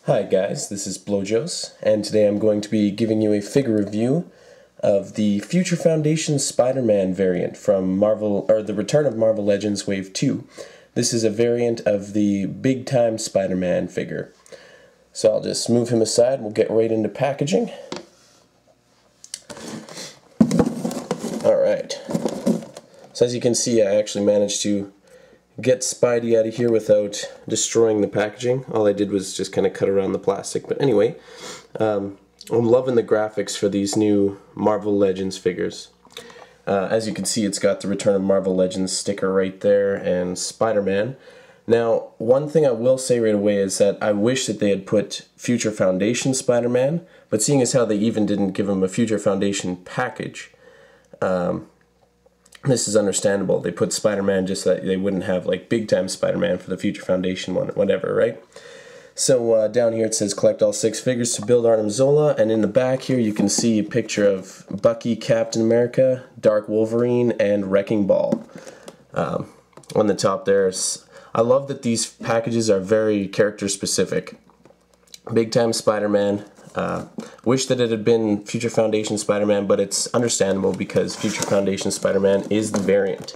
Hi guys, this is Blowjos, and today I'm going to be giving you a figure review of the future Foundation Spider-Man variant from Marvel, or the Return of Marvel Legends Wave 2. This is a variant of the Big Time Spider-Man figure. So I'll just move him aside, we'll get right into packaging. Alright, so as you can see, I actually managed to get Spidey out of here without destroying the packaging. All I did was just kind of cut around the plastic. But anyway, I'm loving the graphics for these new Marvel Legends figures. As you can see, it's got the Return of Marvel Legends sticker right there and Spider-Man. Now, one thing I will say right away is that I wish that they had put Future Foundation Spider-Man, but seeing as how they even didn't give him a Future Foundation package, this is understandable. They put Spider-Man just so that they wouldn't have like Big Time Spider-Man for the Future Foundation one, whatever, right? So down here it says collect all 6 figures to build Arnim Zola, and in the back here you can see a picture of Bucky, Captain America, Dark Wolverine, and Wrecking Ball. On the top there's, I love that these packages are very character specific. Big Time Spider-Man. Wish that it had been Future Foundation Spider-Man, but it's understandable because Future Foundation Spider-Man is the variant.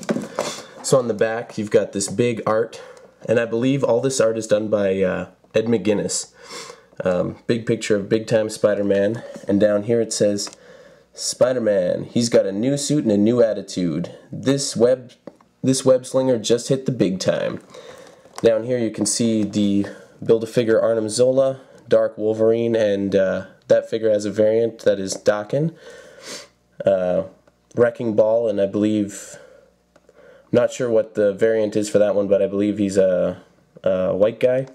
So on the back, you've got this big art, and I believe all this art is done by Ed McGuinness. Big picture of Big Time Spider-Man, and down here it says, Spider-Man, he's got a new suit and a new attitude. This web slinger just hit the big time. Down here you can see the Build-A-Figure Arnim Zola, Dark Wolverine, and that figure has a variant that is Daken. Wrecking Ball, and I believe, I'm not sure what the variant is for that one, but I believe he's a white guy.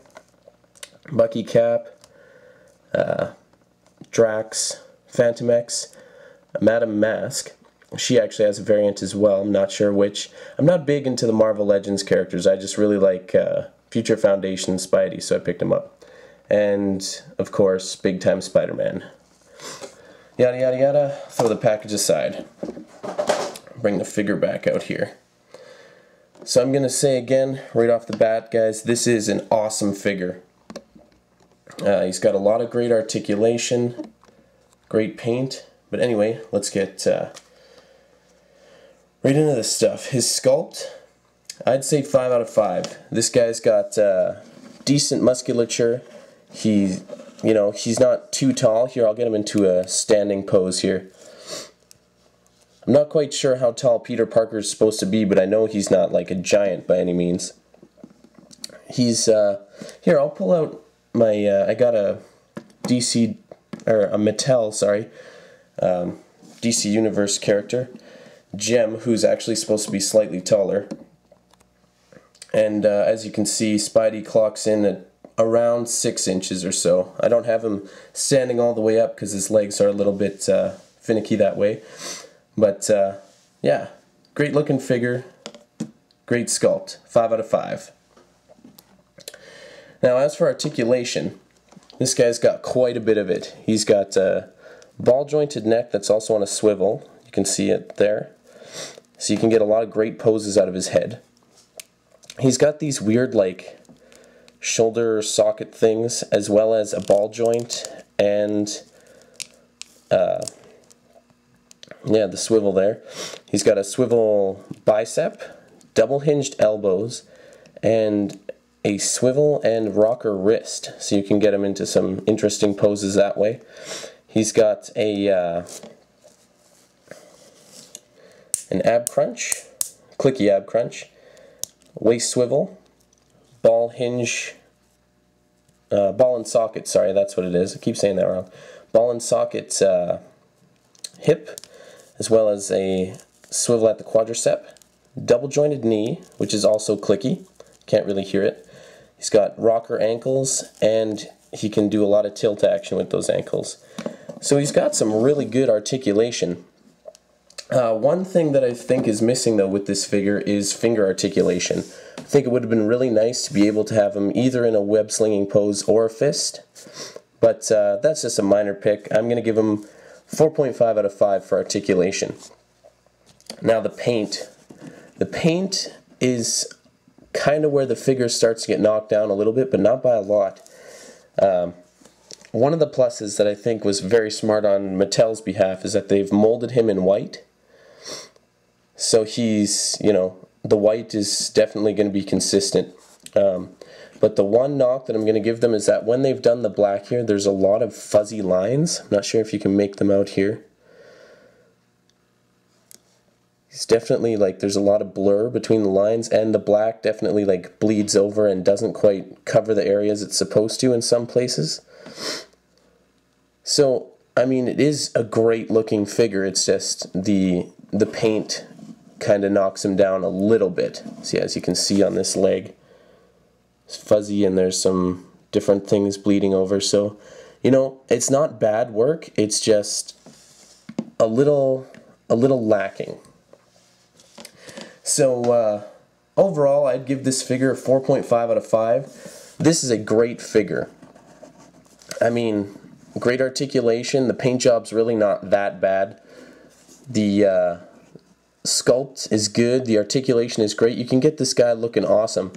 Bucky, Cap, Drax, Phantom X, Madam Mask. She actually has a variant as well, I'm not sure which. I'm not big into the Marvel Legends characters, I just really like Future Foundation Spidey, so I picked him up. And, of course, Big Time Spider-Man. Yada yada yada, throw the package aside. Bring the figure back out here. So I'm going to say again, right off the bat, guys, this is an awesome figure. He's got a lot of great articulation, great paint, but anyway, let's get right into this stuff. His sculpt, I'd say 5 out of 5. This guy's got decent musculature. He's not too tall. Here, I'll get him into a standing pose here. I'm not quite sure how tall Peter Parker is supposed to be, but I know he's not like a giant by any means. He's, here, I'll pull out my, I got a Mattel, sorry, DC Universe character, Gem, who's actually supposed to be slightly taller. And as you can see, Spidey clocks in at around 6 inches or so. I don't have him standing all the way up because his legs are a little bit finicky that way. But yeah, great looking figure, great sculpt, 5 out of 5. Now as for articulation, this guy's got quite a bit of it. He's got a ball jointed neck that's also on a swivel. You can see it there. So you can get a lot of great poses out of his head. He's got these weird like shoulder socket things, as well as a ball joint and yeah, the swivel there. He's got a swivel bicep, double hinged elbows, and a swivel and rocker wrist, so you can get him into some interesting poses that way. He's got a an ab crunch, clicky ab crunch, waist swivel, ball hinge, ball and socket, sorry, that's what it is. I keep saying that wrong. Ball and socket hip, as well as a swivel at the quadricep, double jointed knee, which is also clicky. Can't really hear it. He's got rocker ankles, and he can do a lot of tilt action with those ankles. So he's got some really good articulation. One thing that I think is missing though with this figure is finger articulation. I think it would have been really nice to be able to have him either in a web slinging pose or a fist, but that's just a minor pick. I'm going to give him 4.5 out of 5 for articulation. Now the paint. The paint is kind of where the figure starts to get knocked down a little bit, but not by a lot. One of the pluses that I think was very smart on Mattel's behalf is that they've molded him in white. So he's, you know, the white is definitely going to be consistent. But the one knock that I'm going to give them is that when they've done the black here, there's a lot of fuzzy lines. I'm not sure if you can make them out here. It's definitely like there's a lot of blur between the lines, and the black definitely like bleeds over and doesn't quite cover the areas it's supposed to in some places. So, I mean, it is a great looking figure. It's just the paint kind of knocks him down a little bit. See, as you can see on this leg, it's fuzzy and there's some different things bleeding over. So, you know, it's not bad work. It's just a little lacking. So overall, I'd give this figure a 4.5 out of 5. This is a great figure. I mean, great articulation. The paint job's really not that bad. The sculpt is good. The articulation is great. You can get this guy looking awesome.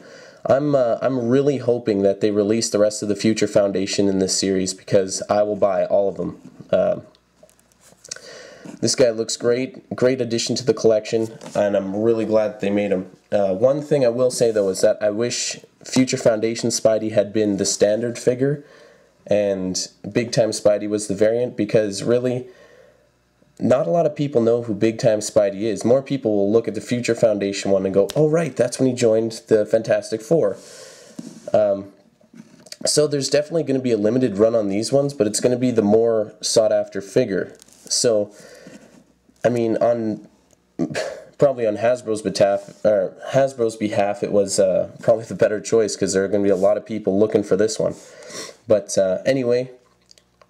I'm really hoping that they release the rest of the Future Foundation in this series, because I will buy all of them. This guy looks great. Great addition to the collection, and I'm really glad that they made him. One thing I will say, though, is that I wish Future Foundation Spidey had been the standard figure and Big Time Spidey was the variant, because really, not a lot of people know who Big Time Spidey is. More people will look at the Future Foundation one and go, oh right, that's when he joined the Fantastic Four. So there's definitely going to be a limited run on these ones, but it's going to be the more sought after figure. So, I mean, probably on Hasbro's behalf, it was probably the better choice, because there are going to be a lot of people looking for this one. But anyway,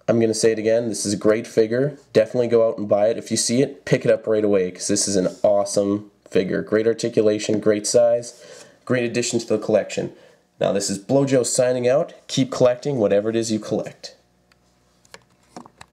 I'm going to say it again, this is a great figure. Definitely go out and buy it. If you see it, pick it up right away, because this is an awesome figure. Great articulation, great size, great addition to the collection. Now, this is Blojo signing out. Keep collecting whatever it is you collect.